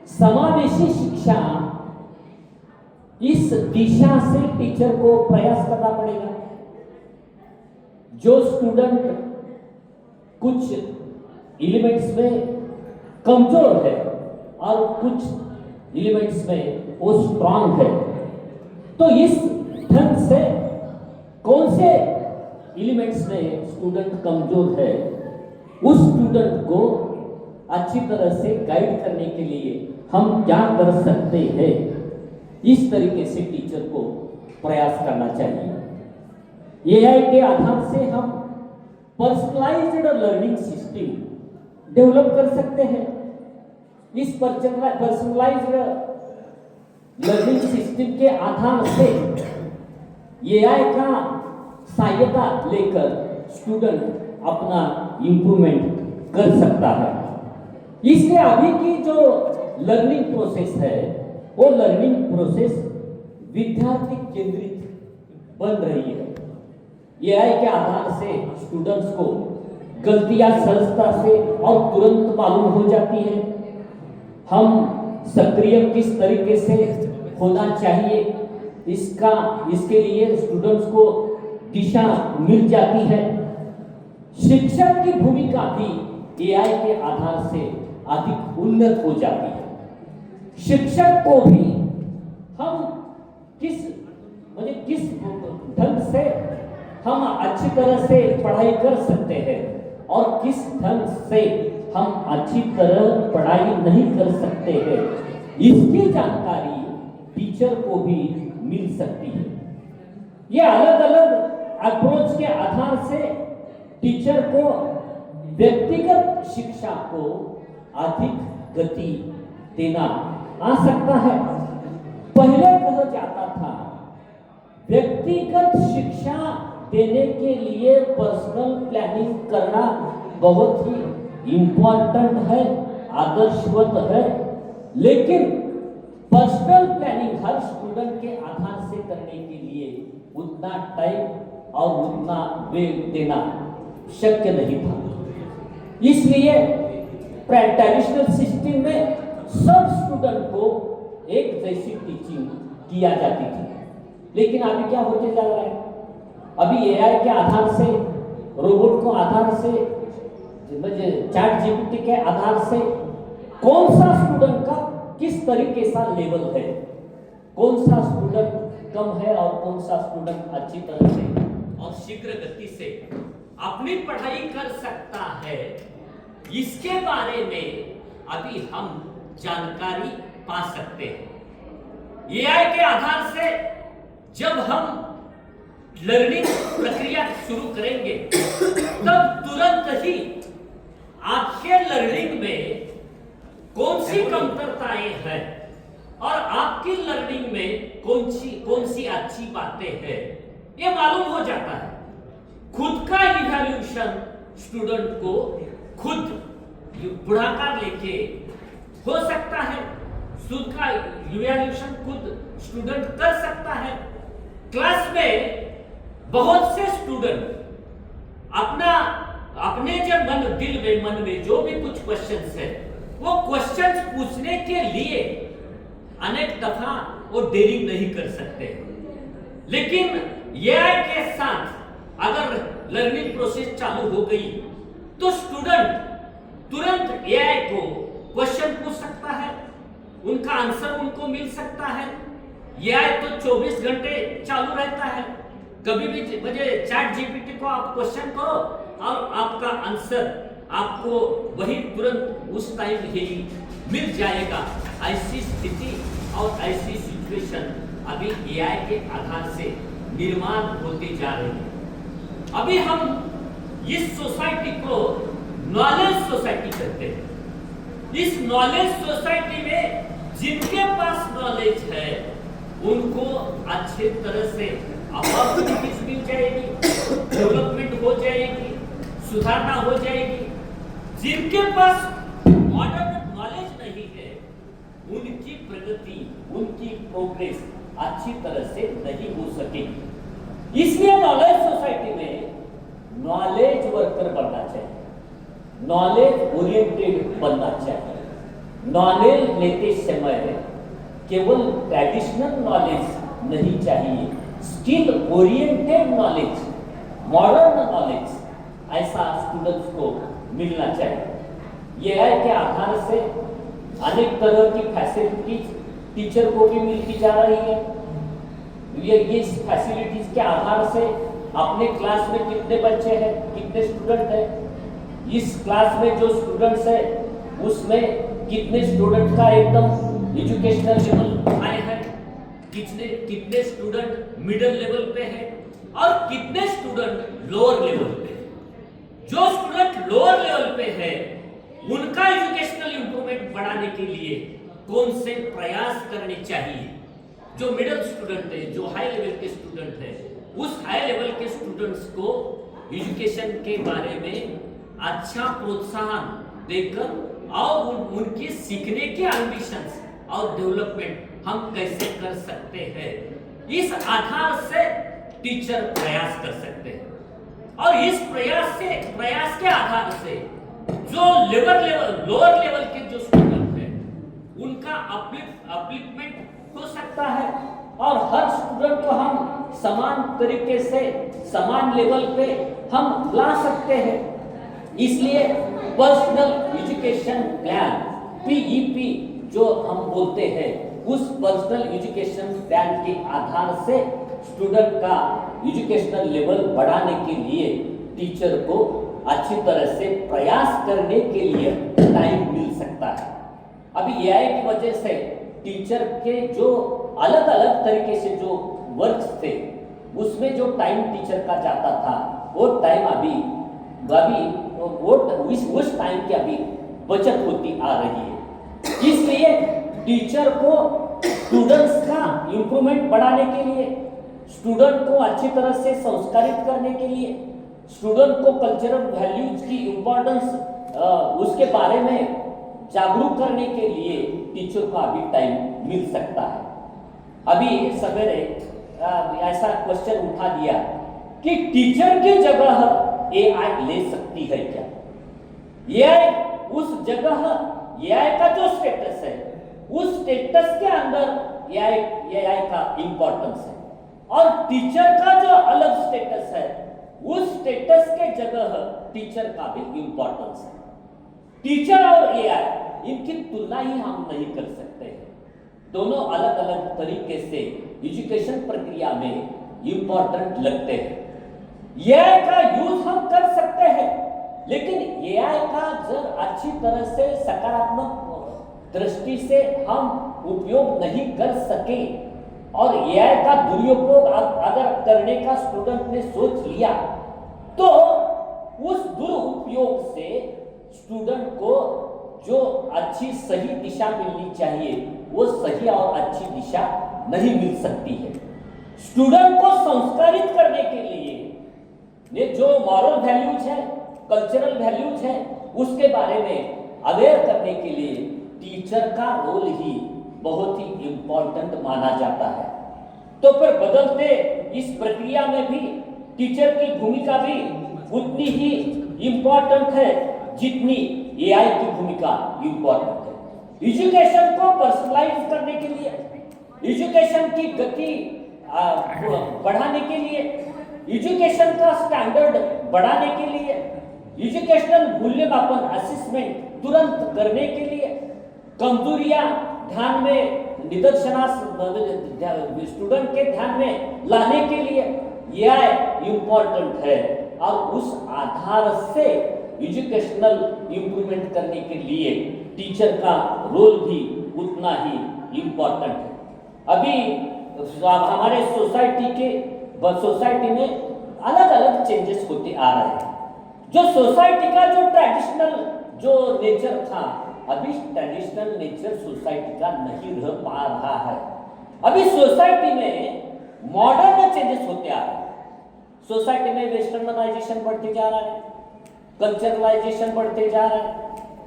समावेशी शिक्षा, इस दिशा से टीचर को प्रयास करना पड़ेगा। जो स्टूडेंट कुछ एलिमेंट्स में कमजोर है और कुछ एलिमेंट्स में वो स्ट्रांग है, तो इस ढंग से कौन से एलिमेंट्स में स्टूडेंट कमजोर है, उस स्टूडेंट को अच्छी तरह से गाइड करने के लिए हम क्या कर सकते हैं, इस तरीके से टीचर को प्रयास करना चाहिए। एआई के आधार से हम पर्सनलाइज्ड लर्निंग सिस्टम डेवलप कर सकते हैं। इस पर्सनलाइज्ड लर्निंग सिस्टम के आधार से एआई का सहायता लेकर स्टूडेंट अपना इंप्रूवमेंट कर सकता है। इसलिए अभी की जो लर्निंग प्रोसेस है, वो लर्निंग प्रोसेस विद्यार्थी केंद्रित बन रही है। एआई के आधार से स्टूडेंट्स को गलतियां सहजता से और तुरंत मालूम हो जाती है। हम सक्रिय किस तरीके से होना चाहिए, इसके लिए स्टूडेंट्स को दिशा मिल जाती है। शिक्षक की भूमिका भी एआई के आधार से अधिक उन्नत हो जाती है। शिक्षक को भी हम किस ढंग से हम अच्छी तरह से पढ़ाई कर सकते हैं और किस ढंग से हम अच्छी तरह पढ़ाई नहीं कर सकते हैं, इसकी जानकारी टीचर को भी मिल सकती है। ये अलग अलग अप्रोच के आधार से टीचर को व्यक्तिगत शिक्षा को अधिक गति देना आ सकता है। पहले कहा जाता था व्यक्तिगत शिक्षा देने के लिए पर्सनल प्लानिंग करना बहुत ही इंपॉर्टेंट है, आदर्शवत है, लेकिन पर्सनल प्लानिंग हर स्टूडेंट के आधार से करने के लिए उतना टाइम और उतना वेग देना शक्य नहीं था। इसलिए ट्रेडिशनल सिस्टम में सब स्टूडेंट को एक जैसी टीचिंग किया जाती थी, लेकिन अभी क्या होते जा रहा है, अभी एआई के आधार से, रोबोट को आधार से, चैट जीपीटी के आधार से कौन सा स्टूडेंट का किस तरीके सा लेवल है, कौन सा स्टूडेंट कम है और कौन सा स्टूडेंट अच्छी तरह से और शीघ्र गति से अपनी पढ़ाई कर सकता है, इसके बारे में अभी हम जानकारी पा सकते हैं। एआई के आधार से जब हम लर्निंग प्रक्रिया शुरू करेंगे तब तुरंत ही आपके लर्निंग में कौन सी कमतरताएं हैं और आपकी लर्निंग में कौन सी अच्छी बातें हैं, ये मालूम हो जाता है। खुद का इवैल्यूएशन स्टूडेंट को खुद बुढ़ाकर लेके हो सकता है, खुद का इवैल्यूएशन खुद स्टूडेंट कर सकता है। क्लास में बहुत से स्टूडेंट अपने जब मन में जो भी कुछ क्वेश्चंस है, वो क्वेश्चंस पूछने के लिए अनेक दफा वो देरी नहीं कर सकते, लेकिन एआई के साथ अगर लर्निंग प्रोसेस चालू हो गई तो स्टूडेंट तुरंत एआई को क्वेश्चन पूछ सकता है, उनका आंसर उनको मिल सकता है। एआई तो 24 घंटे चालू रहता है, कभी भी मुझे चैट जीपीटी को आप क्वेश्चन करो और आपका आंसर आपको वही तुरंत उस टाइम ही मिल जाएगा। ऐसी स्थिति और ऐसी सिचुएशन अभी एआई के आधार से निर्माण होते जा रही है। अभी हम इस सोसाइटी को नॉलेज सोसाइटी कहते हैं। इस नॉलेज सोसाइटी में जिनके पास नॉलेज है उनको अच्छे तरह से अपॉर्चुनिटीज मिल जाएगी, डेवलपमेंट हो जाएगी, सुधारना हो जाएगी। जिनके पास मॉडर्न नॉलेज नहीं है उनकी प्रगति, उनकी प्रोग्रेस अच्छी तरह से नहीं हो सकेगी। इसलिए नॉलेज सोसाइटी में नॉलेज वर्कर बनना चाहिए, नॉलेज ओरिएंटेड बनना चाहिए। नॉलेज लेते समय केवल ट्रेडिशनल नॉलेज नहीं चाहिए, skill oriented knowledge, modern knowledge ऐसा स्टूडेंट्स को मिलना चाहिए। एआई के आधार से अनेक तरह की फैसिलिटीज टीचर को भी मिलती जा रही है। ये इस फैसिलिटीज के आधार से अपने क्लास में कितने बच्चे हैं, कितने स्टूडेंट हैं, इस क्लास में जो स्टूडेंट्स है उसमें कितने स्टूडेंट का एकदम एजुकेशनल लेवल हाई है, कितने स्टूडेंट मिडिल लेवल पे है और कितने स्टूडेंट लोअर लेवल पे है। जो स्टूडेंट लोअर लेवल पे है उनका एजुकेशनल इंप्रूवमेंट बढ़ाने के लिए कौन से प्रयास करने चाहिए। जो मिडिल स्टूडेंट है, जो हाई लेवल के स्टूडेंट है, उस हाई लेवल के स्टूडेंट्स को एजुकेशन के बारे में अच्छा प्रोत्साहन देकर और उनके सीखने के एम्बिशंस और डेवलपमेंट हम कैसे कर सकते हैं, इस आधार से टीचर प्रयास कर सकते हैं। और इस प्रयास के आधार से जो लोअर लेवल के जो स्टूडेंट है उनका अपलिफ्टमेंट हो सकता है और हर स्टूडेंट को हम समान तरीके से समान लेवल पे हम ला सकते हैं। इसलिए पर्सनल एजुकेशन प्लान पीईपी जो हम बोलते हैं, उस पर्सनल एजुकेशन प्लान के आधार से स्टूडेंट का एजुकेशनल लेवल बढ़ाने के लिए टीचर को अच्छी तरह से प्रयास करने के लिए टाइम मिल सकता है। अभी एआई की वजह से टीचर के जो अलग अलग तरीके से जो वर्क थे उसमें जो टाइम टीचर का जाता था वो टाइम अभी उस टाइम की अभी बचत होती आ रही है। इसलिए टीचर को स्टूडेंट्स का इंप्रूवमेंट बढ़ाने के लिए, स्टूडेंट को अच्छी तरह से संस्कारित करने के लिए, स्टूडेंट को कल्चरल वैल्यूज की इम्पोर्टेंस उसके बारे में जागरूक करने के लिए टीचर को अभी टाइम मिल सकता है। अभी सवेरे ऐसा क्वेश्चन उठा दिया कि टीचर की जगह एआई ले सकती है क्या। एआई उस जगह, एआई का जो स्टेटस है उस स्टेटस के अंदर एआई का इंपॉर्टेंस है और टीचर का जो अलग स्टेटस है उस स्टेटस के जगह टीचर का भी इंपॉर्टेंस है। टीचर और एआई इनकी तुलना ही हम नहीं कर सकते हैं। दोनों अलग अलग तरीके से एजुकेशन प्रक्रिया में इंपॉर्टेंट लगते हैं। एआई का यूज हम कर सकते हैं, लेकिन एआई का जब अच्छी तरह से सकारात्मक दृष्टि से हम उपयोग नहीं कर सके और एआई का दुरुपयोग अगर करने का स्टूडेंट ने सोच लिया तो उस दुरुपयोग से स्टूडेंट को जो अच्छी सही दिशा मिलनी चाहिए वो सही और अच्छी दिशा नहीं मिल सकती है। स्टूडेंट को संस्कारित करने के लिए ये जो मॉरल वैल्यूज है, कल्चरल वैल्यूज है, उसके बारे में अवेयर करने के लिए टीचर का रोल ही बहुत ही इंपॉर्टेंट माना जाता है। तो फिर बदलते इस प्रक्रिया में भी टीचर की भूमिका भी उतनी ही इंपॉर्टेंट है जितनी एआई की भूमिका इंपॉर्टेंट है। एजुकेशन को पर्सनलाइज करने के लिए, एजुकेशन की गति बढ़ाने के लिए, एजुकेशन का स्टैंडर्ड बढ़ाने के लिए, एजुकेशनल मूल्यमापन असेसमेंट तुरंत करने के लिए, कमजोरियां ध्यान में स्टूडेंट के ध्यान में लाने के लिए एआई इंपॉर्टेंट है और उस आधार से एजुकेशनल इंप्रूवमेंट करने के लिए टीचर का रोल भी उतना ही इंपॉर्टेंट है। अभी हमारे सोसाइटी में अलग अलग चेंजेस होते आ रहे हैं। जो सोसाइटी का जो ट्रेडिशनल जो नेचर था, अभी ट्रेडिशनल नेचर सोसाइटी का नहीं रह पा रहा है। अभी सोसाइटी में मॉडर्न चेंजेस होते आ रहे हैं। सोसाइटी में वेस्टर्नाइजेशन बढ़ते जा रहा है, कल्चरलाइजेशन बढ़ते जा रहा है।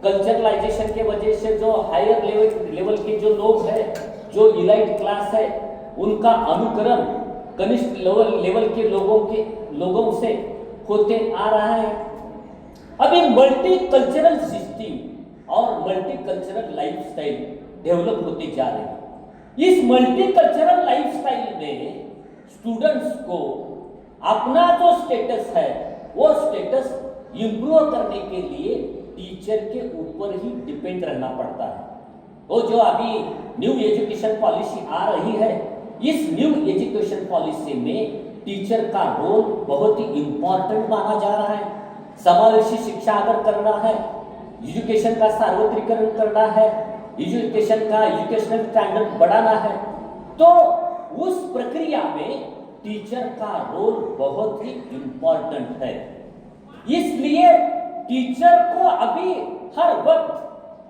कल्चरलाइजेशन के वजह से जो हायर लेवल के जो लोग हैं, जो इलाइट क्लास है, उनका अनुकरण कनिष्ठ लेवल के लोगों से होते आ रहा है। अभी मल्टी कल्चरल सिस्टम और मल्टीकल्चरल लाइफस्टाइल डेवलप होते जा रहे हैं। इस मल्टीकल्चरल लाइफस्टाइल में स्टूडेंट्स को अपना जो स्टेटस है वो स्टेटस इंप्रूव करने के लिए टीचर के ऊपर ही डिपेंड रहना पड़ता है। वो जो अभी न्यू एजुकेशन पॉलिसी आ रही है, इस न्यू एजुकेशन पॉलिसी में टीचर का रोल बहुत ही इंपॉर्टेंट माना जा रहा है। समावेशी शिक्षा अगर करना है, एजुकेशन का सार्वत्रिकरण करना है, एजुकेशन का एजुकेशनल स्टैंडर्ड बढ़ाना है, तो उस प्रक्रिया में टीचर का रोल बहुत ही इंपॉर्टेंट है। इसलिए टीचर को अभी हर वक्त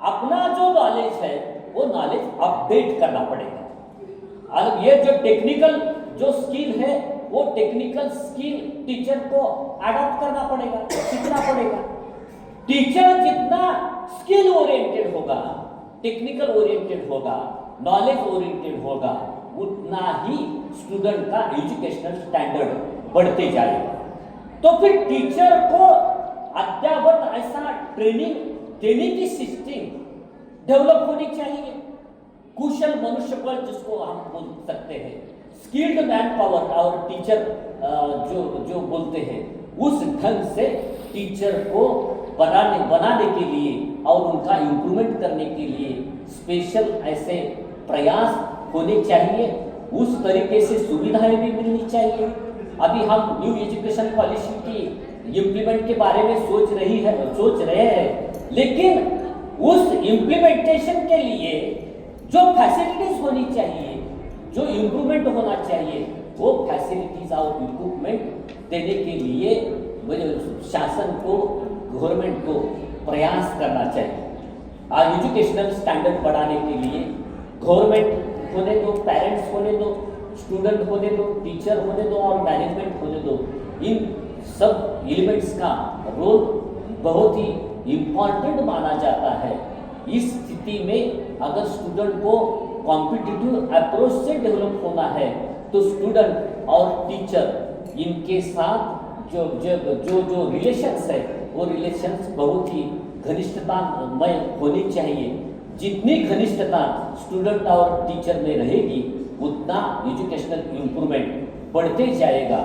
अपना जो नॉलेज है वो नॉलेज अपडेट करना पड़ेगा। और ये जो टेक्निकल जो स्किल है वो टेक्निकल स्किल टीचर को अडॉप्ट करना पड़ेगा, सीखना पड़ेगा। टीचर जितना स्किल ओरिएंटेड होगा, टेक्निकल ओरिएंटेड होगा, नॉलेज ओरिएंटेड होगा, उतना ही स्टूडेंट का एजुकेशनल स्टैंडर्ड बढ़ते जाएगा। तो फिर टीचर को अद्ययावत ऐसा ट्रेनिंग देने की सिस्टम डेवलप होनी चाहिए। कुशल मनुष्यबल जिसको हम बोल सकते हैं, स्किल्ड मैन पावर, और टीचर जो बोलते हैं, उस ढंग से टीचर को बनाने के लिए और उनका इम्प्रूवमेंट करने के लिए स्पेशल ऐसे प्रयास होने चाहिए। उस तरीके से सुविधाएं भी मिलनी चाहिए। अभी हम न्यू एजुकेशन पॉलिसी की इम्प्लीमेंट के बारे में सोच रहे हैं, लेकिन उस इम्प्लीमेंटेशन के लिए जो फैसिलिटीज होनी चाहिए, जो इम्प्रूवमेंट होना चाहिए, वो फैसिलिटीज और इक्विपमेंट देने के लिए शासन को, गवर्नमेंट को प्रयास करना चाहिए। आज एजुकेशनल स्टैंडर्ड बढ़ाने के लिए गवर्नमेंट होने दो, पेरेंट्स होने दो, स्टूडेंट होने दो, टीचर होने दो और मैनेजमेंट होने दो, इन सब एलिमेंट्स का रोल बहुत ही इम्पॉर्टेंट माना जाता है। इस स्थिति में अगर स्टूडेंट को कॉम्पिटिटिव अप्रोच से डेवलप होना है तो स्टूडेंट और टीचर इनके साथ जो रिलेशंस है वो रिलेशंस बहुत ही घनिष्ठतामय होनी चाहिए। जितनी घनिष्ठता स्टूडेंट और टीचर में रहेगी उतना एजुकेशनल इम्प्रूवमेंट बढ़ते जाएगा।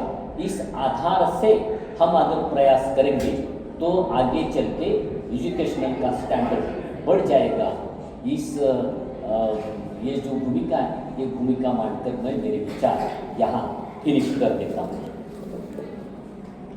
इस आधार से हम अगर प्रयास करेंगे तो आगे चलते एजुकेशनल का स्टैंडर्ड बढ़ जाएगा। ये जो भूमिका है, ये भूमिका मानकर मैं मेरे विचार यहाँ फिनिश कर देता हूँ।